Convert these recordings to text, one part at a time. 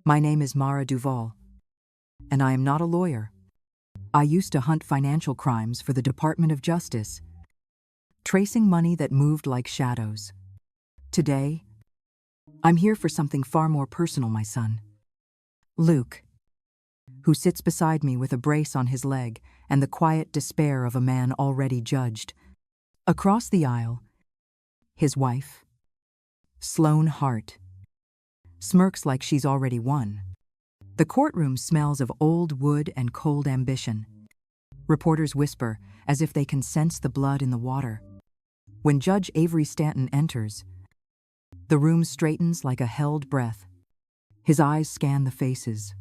My name is Mara Duval, and I am not a lawyer. I used to hunt financial crimes for the Department of Justice, tracing money that moved like shadows. Today, I'm here for something far more personal, my son. Luke, who sits beside me with a brace on his leg and the quiet despair of a man already judged. Across the aisle, his wife, Sloane Hart, smirks like she's already won. The courtroom smells of old wood and cold ambition. Reporters whisper as if they can sense the blood in the water. When Judge Avery Stanton enters, the room straightens like a held breath. His eyes scan the faces,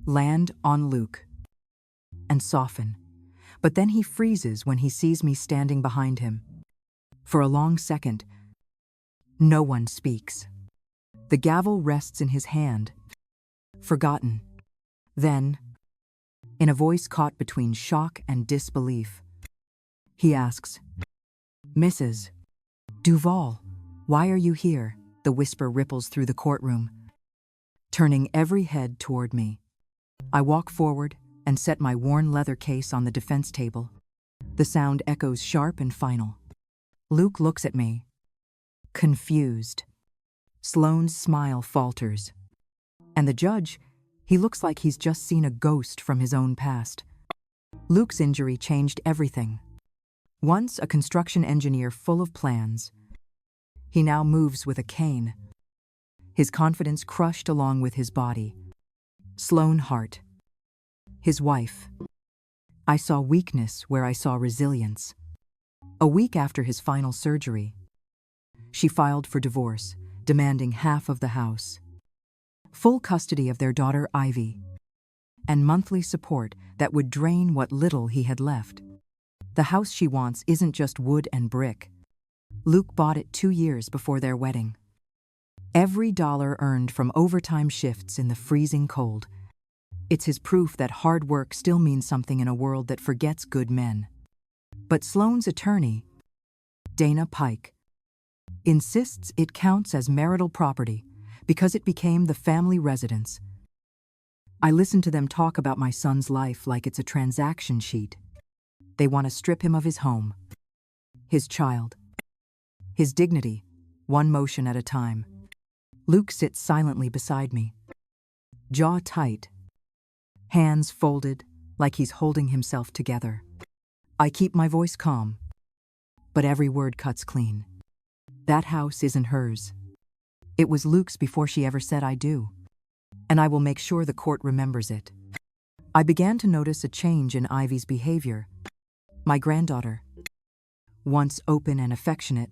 land on Luke, and soften. But then he freezes when he sees me standing behind him. For a long second, no one speaks. The gavel rests in his hand, forgotten. Then, in a voice caught between shock and disbelief, he asks, "Mrs. Duval, why are you here?" The whisper ripples through the courtroom, turning every head toward me. I walk forward and set my worn leather case on the defense table. The sound echoes sharp and final. Luke looks at me, confused. Sloane's smile falters. And the judge, he looks like he's just seen a ghost from his own past. Luke's injury changed everything. Once a construction engineer full of plans, he now moves with a cane. His confidence crushed along with his body. Sloane Hart, his wife. I saw weakness where I saw resilience. A week after his final surgery, she filed for divorce, demanding half of the house, full custody of their daughter Ivy, and monthly support that would drain what little he had left. The house she wants isn't just wood and brick. Luke bought it 2 years before their wedding. Every dollar earned from overtime shifts in the freezing cold. It's his proof that hard work still means something in a world that forgets good men. But Sloane's attorney, Dana Pike, insists it counts as marital property because it became the family residence. I listen to them talk about my son's life like it's a transaction sheet. They want to strip him of his home, his child, his dignity, one motion at a time. Luke sits silently beside me, jaw tight, hands folded like he's holding himself together. I keep my voice calm, but every word cuts clean. That house isn't hers. It was Luke's before she ever said "I do." And I will make sure the court remembers it. I began to notice a change in Ivy's behavior. My granddaughter, once open and affectionate,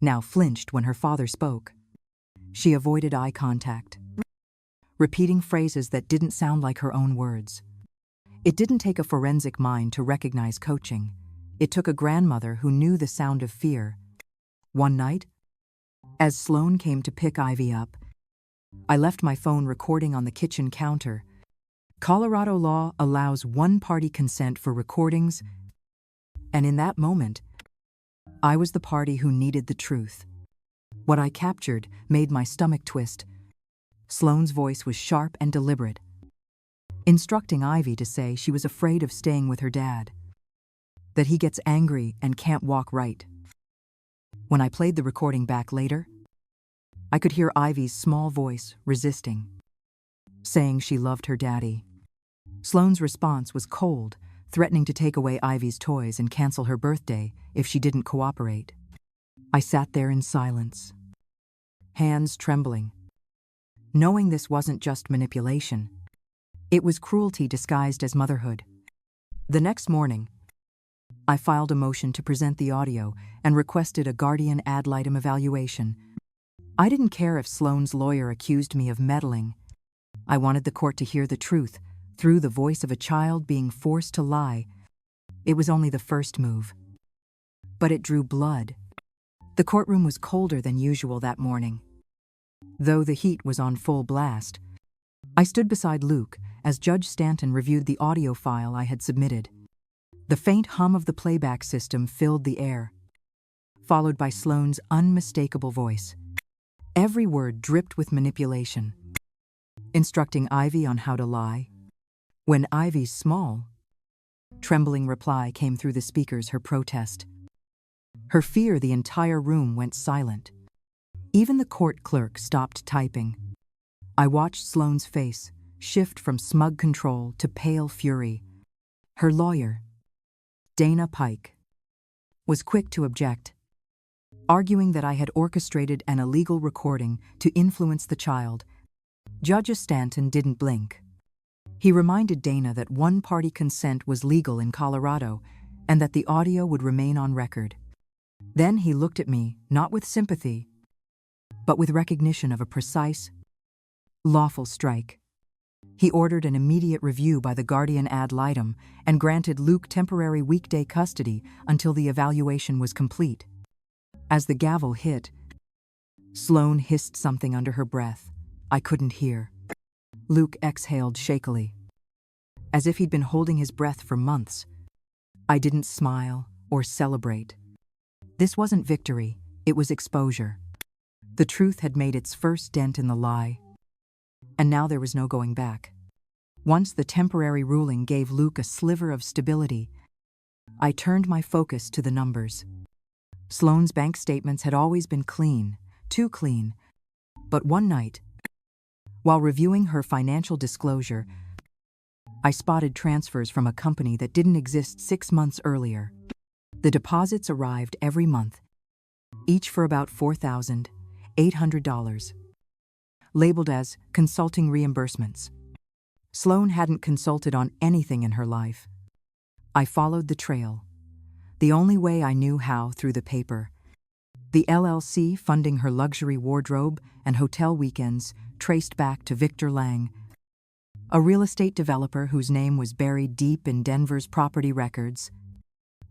now flinched when her father spoke. She avoided eye contact, repeating phrases that didn't sound like her own words. It didn't take a forensic mind to recognize coaching. It took a grandmother who knew the sound of fear. One night, as Sloane came to pick Ivy up, I left my phone recording on the kitchen counter. Colorado law allows one-party consent for recordings, and in that moment, I was the party who needed the truth. What I captured made my stomach twist. Sloane's voice was sharp and deliberate, instructing Ivy to say she was afraid of staying with her dad, that he gets angry and can't walk right. When I played the recording back later, I could hear Ivy's small voice resisting, saying she loved her daddy. Sloane's response was cold, threatening to take away Ivy's toys and cancel her birthday if she didn't cooperate. I sat there in silence, hands trembling, knowing this wasn't just manipulation. It was cruelty disguised as motherhood. The next morning, I filed a motion to present the audio and requested a guardian ad litem evaluation. I didn't care if Sloane's lawyer accused me of meddling. I wanted the court to hear the truth through the voice of a child being forced to lie. It was only the first move, but it drew blood. The courtroom was colder than usual that morning. Though the heat was on full blast, I stood beside Luke as Judge Stanton reviewed the audio file I had submitted. The faint hum of the playback system filled the air, followed by Sloane's unmistakable voice. Every word dripped with manipulation. instructing Ivy on how to lie. When Ivy's small, trembling reply came through the speakers, her protest. Her fear, the entire room went silent. Even the court clerk stopped typing. I watched Sloane's face shift from smug control to pale fury. Her lawyer, Dana Pike, was quick to object, arguing that I had orchestrated an illegal recording to influence the child. Judge Stanton didn't blink. He reminded Dana that one-party consent was legal in Colorado and that the audio would remain on record. Then he looked at me, not with sympathy, but with recognition of a precise, lawful strike. He ordered an immediate review by the guardian ad litem and granted Luke temporary weekday custody until the evaluation was complete. As the gavel hit, Sloane hissed something under her breath. I couldn't hear. Luke exhaled shakily, as if he'd been holding his breath for months. I didn't smile or celebrate. This wasn't victory, it was exposure. The truth had made its first dent in the lie, and now there was no going back. Once the temporary ruling gave Luke a sliver of stability, I turned my focus to the numbers. Sloane's bank statements had always been clean, too clean, but one night, while reviewing her financial disclosure, I spotted transfers from a company that didn't exist 6 months earlier. The deposits arrived every month, each for about $4,800, labeled as consulting reimbursements. Sloane hadn't consulted on anything in her life. I followed the trail, the only way I knew how, through the paper. The LLC funding her luxury wardrobe and hotel weekends traced back to Victor Lang, a real estate developer whose name was buried deep in Denver's property records.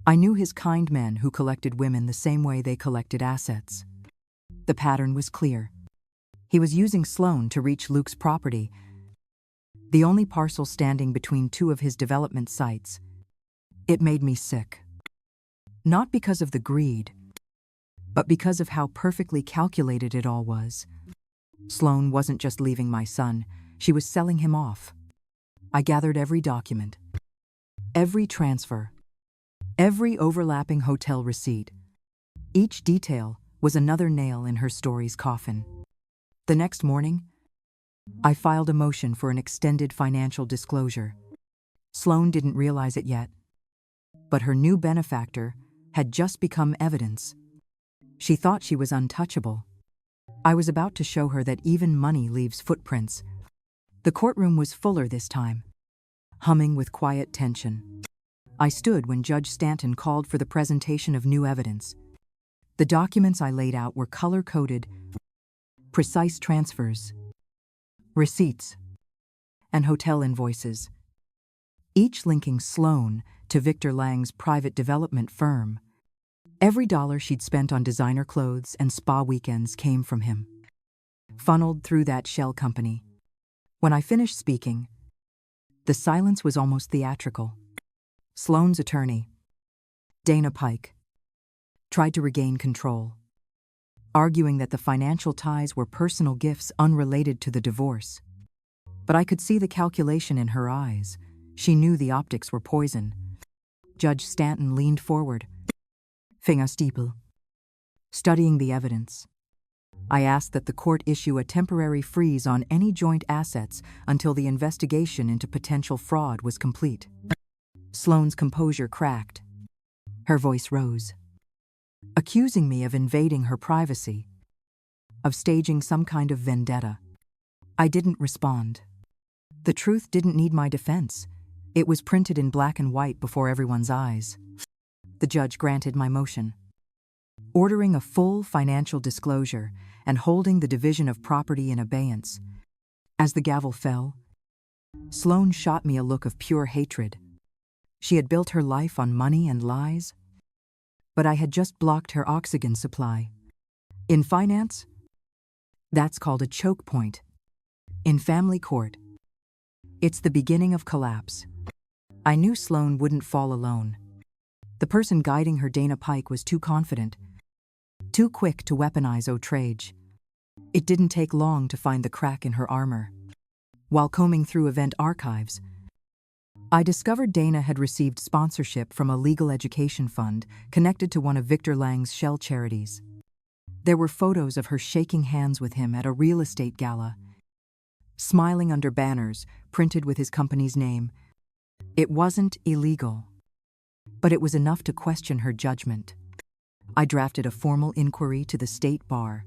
I knew his kind men who collected women the same way they collected assets. The pattern was clear. He was using Sloane to reach Luke's property, the only parcel standing between two of his development sites. It made me sick. Not because of the greed, but because of how perfectly calculated it all was. Sloane wasn't just leaving my son, she was selling him off. I gathered every document, every transfer, every overlapping hotel receipt. Each detail was another nail in her story's coffin. The next morning, I filed a motion for an extended financial disclosure. Sloane didn't realize it yet, but her new benefactor had just become evidence. She thought she was untouchable. I was about to show her that even money leaves footprints. The courtroom was fuller this time, humming with quiet tension. I stood when Judge Stanton called for the presentation of new evidence. The documents I laid out were color-coded, precise transfers, receipts, and hotel invoices, each linking Sloane to Victor Lang's private development firm. Every dollar she'd spent on designer clothes and spa weekends came from him, funneled through that shell company. When I finished speaking, the silence was almost theatrical. Sloane's attorney, Dana Pike, tried to regain control, arguing that the financial ties were personal gifts unrelated to the divorce. But I could see the calculation in her eyes. She knew the optics were poison. Judge Stanton leaned forward, fingerstiefel, studying the evidence. I asked that the court issue a temporary freeze on any joint assets until the investigation into potential fraud was complete. Sloane's composure cracked. Her voice rose, accusing me of invading her privacy, of staging some kind of vendetta. I didn't respond. The truth didn't need my defense. It was printed in black and white before everyone's eyes. The judge granted my motion, ordering a full financial disclosure and holding the division of property in abeyance. As the gavel fell, Sloane shot me a look of pure hatred. She had built her life on money and lies, but I had just blocked her oxygen supply. In finance, that's called a choke point. In family court, it's the beginning of collapse. I knew Sloane wouldn't fall alone. The person guiding her, Dana Pike, was too confident, too quick to weaponize outrage. It didn't take long to find the crack in her armor. While combing through event archives, I discovered Dana had received sponsorship from a legal education fund connected to one of Victor Lang's shell charities. There were photos of her shaking hands with him at a real estate gala, smiling under banners printed with his company's name. It wasn't illegal, but it was enough to question her judgment. I drafted a formal inquiry to the state bar,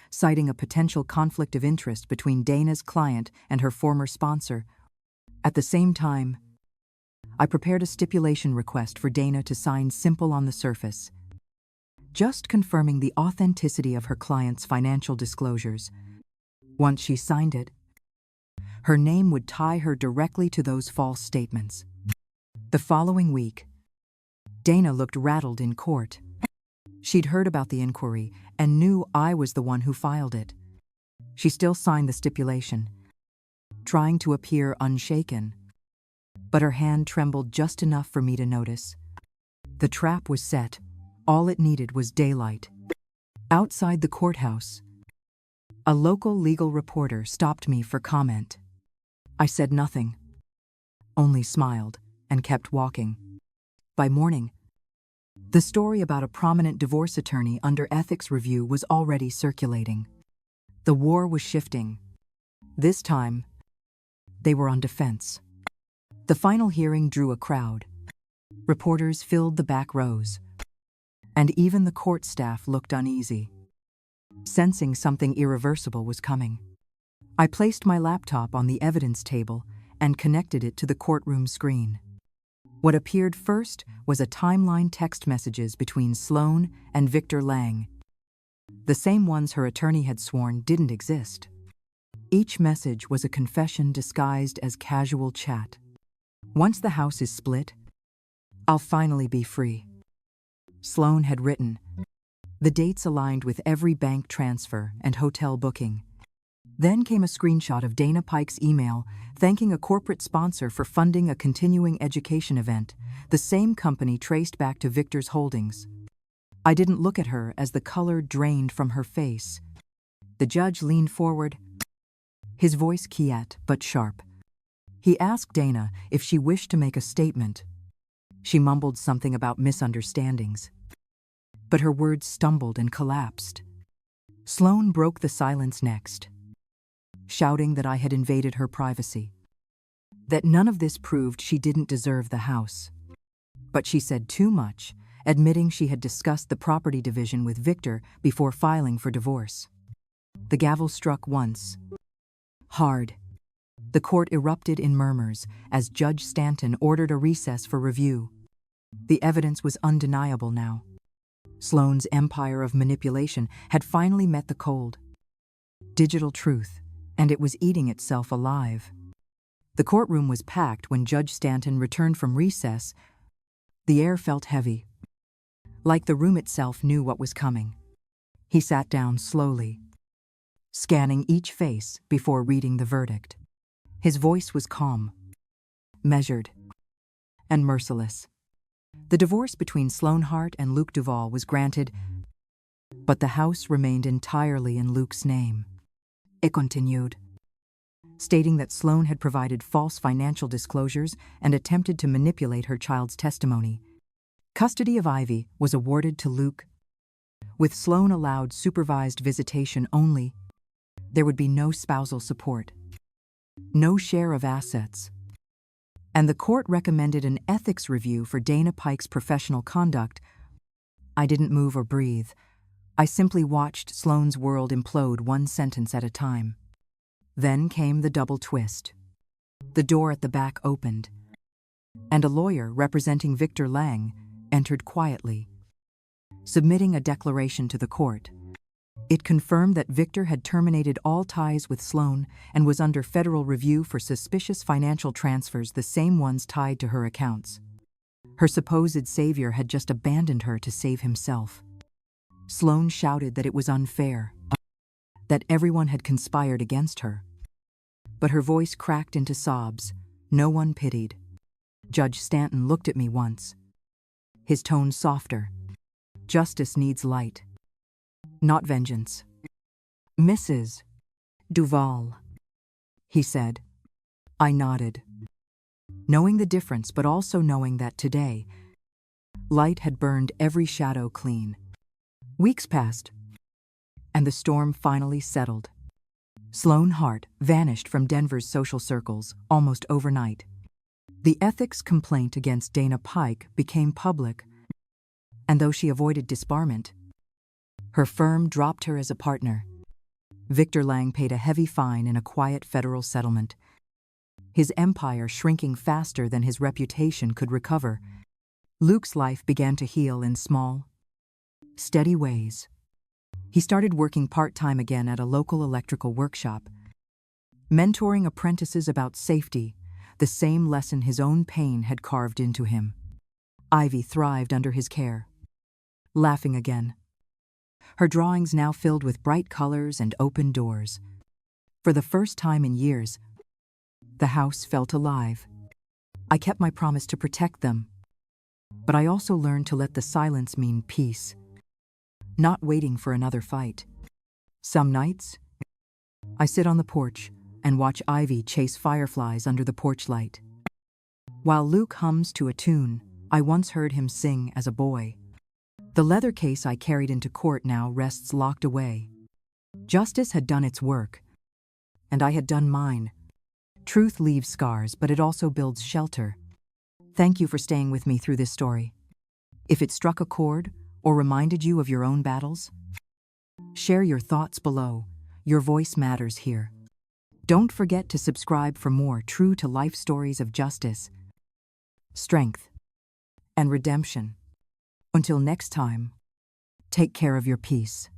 citing a potential conflict of interest between Dana's client and her former sponsor. At the same time, I prepared a stipulation request for Dana to sign simple on the surface, just confirming the authenticity of her client's financial disclosures. Once she signed it, her name would tie her directly to those false statements. The following week, Dana looked rattled in court. She'd heard about the inquiry and knew I was the one who filed it. She still signed the stipulation, trying to appear unshaken, but her hand trembled just enough for me to notice. The trap was set. All it needed was daylight. Outside the courthouse, a local legal reporter stopped me for comment. I said nothing, only smiled and kept walking. By morning, the story about a prominent divorce attorney under ethics review was already circulating. The war was shifting. This time, they were on defense. The final hearing drew a crowd. Reporters filled the back rows, and even the court staff looked uneasy, sensing something irreversible was coming. I placed my laptop on the evidence table and connected it to the courtroom screen. What appeared first was a timeline text messages between Sloan and Victor Lang, the same ones her attorney had sworn didn't exist. Each message was a confession disguised as casual chat. Once the house is split, I'll finally be free. Sloan had written. The dates aligned with every bank transfer and hotel booking. Then came a screenshot of Dana Pike's email thanking a corporate sponsor for funding a continuing education event, the same company traced back to Victor's holdings. I didn't look at her as the color drained from her face. The judge leaned forward, his voice quiet but sharp. He asked Dana if she wished to make a statement. She mumbled something about misunderstandings, but her words stumbled and collapsed. Sloan broke the silence next, shouting that I had invaded her privacy, that none of this proved she didn't deserve the house. But she said too much, admitting she had discussed the property division with Victor before filing for divorce. The gavel struck once, hard. The court erupted in murmurs as Judge Stanton ordered a recess for review. The evidence was undeniable now. Sloan's empire of manipulation had finally met the cold, digital truth, and it was eating itself alive. The courtroom was packed when Judge Stanton returned from recess. The air felt heavy, like the room itself knew what was coming. He sat down slowly, scanning each face before reading the verdict. His voice was calm, measured, and merciless. The divorce between Sloan Hart and Luke Duvall was granted, but the house remained entirely in Luke's name. It continued, stating that Sloan had provided false financial disclosures and attempted to manipulate her child's testimony. Custody of Ivy was awarded to Luke. With Sloan allowed supervised visitation only, there would be no spousal support, no share of assets, and the court recommended an ethics review for Dana Pike's professional conduct. I didn't move or breathe. I simply watched Sloan's world implode one sentence at a time. Then came the double twist. The door at the back opened, and a lawyer representing Victor Lang entered quietly, submitting a declaration to the court. It confirmed that Victor had terminated all ties with Sloan and was under federal review for suspicious financial transfers, the same ones tied to her accounts. Her supposed savior had just abandoned her to save himself. Sloan shouted that it was unfair, that everyone had conspired against her. But her voice cracked into sobs. No one pitied. Judge Stanton looked at me once, his tone softer. Justice needs light, not vengeance. Mrs. Duvall, he said. I nodded, knowing the difference but also knowing that today, light had burned every shadow clean. Weeks passed, and the storm finally settled. Sloane Hart vanished from Denver's social circles almost overnight. The ethics complaint against Dana Pike became public, and though she avoided disbarment, her firm dropped her as a partner. Victor Lang paid a heavy fine in a quiet federal settlement, his empire shrinking faster than his reputation could recover. Luke's life began to heal in small, steady ways. He started working part-time again at a local electrical workshop, mentoring apprentices about safety, the same lesson his own pain had carved into him. Ivy thrived under his care, laughing again, her drawings now filled with bright colors and open doors. For the first time in years, the house felt alive. I kept my promise to protect them, but I also learned to let the silence mean peace, not waiting for another fight. Some nights, I sit on the porch and watch Ivy chase fireflies under the porch light, while Luke hums to a tune I once heard him sing as a boy. The leather case I carried into court now rests locked away. Justice had done its work, and I had done mine. Truth leaves scars, but it also builds shelter. Thank you for staying with me through this story. If it struck a chord or reminded you of your own battles, share your thoughts below. Your voice matters here. Don't forget to subscribe for more true-to-life stories of justice, strength, and redemption. Until next time, take care of your peace.